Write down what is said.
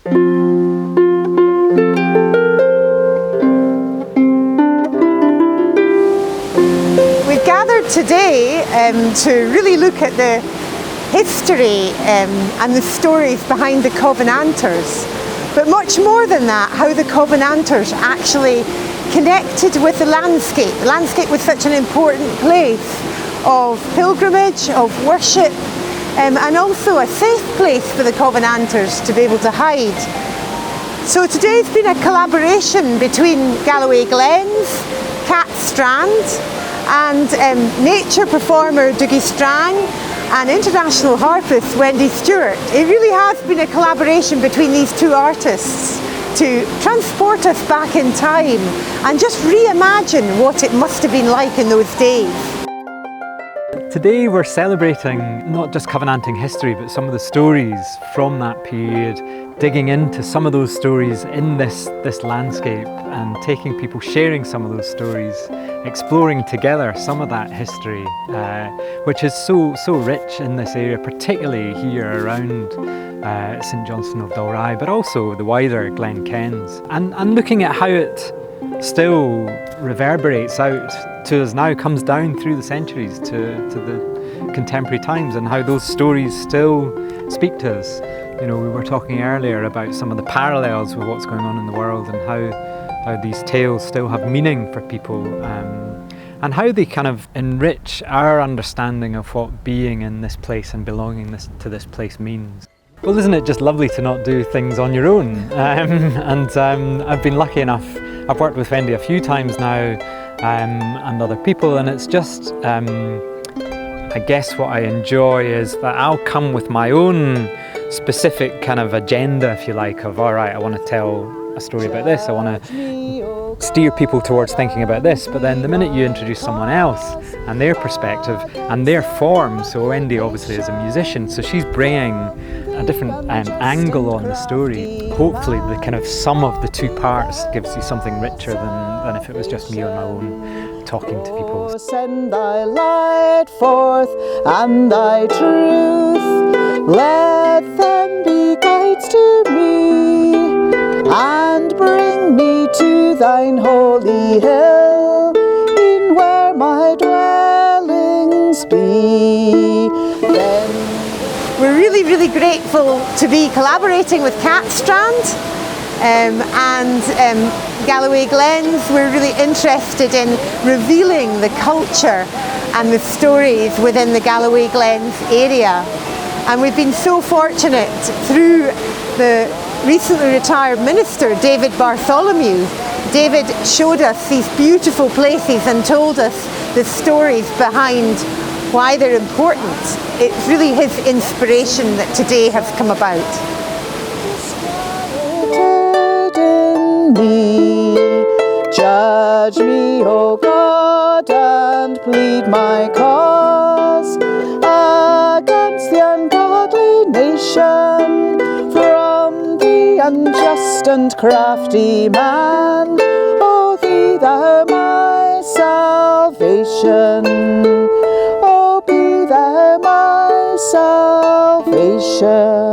We've gathered today to really look at the history and the stories behind the Covenanters. But much more than that, how the Covenanters actually connected with the landscape. The landscape was such an important place of pilgrimage, of worship, and also a safe place for the Covenanters to be able to hide. So today's been a collaboration between Galloway Glens, Catstrand, and nature performer Dougie Strang and international harpist Wendy Stewart. It really has been a collaboration between these two artists to transport us back in time and just reimagine what it must have been like in those days. Today we're celebrating not just Covenanting history, but some of the stories from that period, digging into some of those stories in this landscape and taking people sharing some of those stories, exploring together some of that history, which is so rich in this area, particularly here around St Johnstone of Dalry, but also the wider Glen Kens, and looking at how it still reverberates out to us now, comes down through the centuries to the contemporary times, and how those stories still speak to us. You know, we were talking earlier about some of the parallels with what's going on in the world, and how these tales still have meaning for people, and how they kind of enrich our understanding of what being in this place and belonging to this place means. Well, isn't it just lovely to not do things on your own? I've been lucky enough, I've worked with Wendy a few times now, and other people, and it's just, I guess what I enjoy is that I'll come with my own specific kind of agenda, if you like, of all right, I want to tell a story about this, I want to steer people towards thinking about this, but then the minute you introduce someone else and their perspective and their form, so Wendy obviously is a musician, so she's bringing a different angle on the story. Hopefully the kind of sum of the two parts gives you something richer than if it was just me on my own talking to people. Send thy light forth and thy truth, let them be guides to me, and bring me to thine holy hill, in where my dwellings be. Then we're really grateful to be collaborating with Catstrand and Galloway Glens. We're really interested in revealing the culture and the stories within the Galloway Glens area. And we've been so fortunate through the recently retired minister, David Bartholomew. David showed us these beautiful places and told us the stories behind why they're important. It's really his inspiration that today has come about. Judge me, O God, and plead my cause against the ungodly nation, from the unjust and crafty man. O thee, thou my salvation, O be thou my salvation.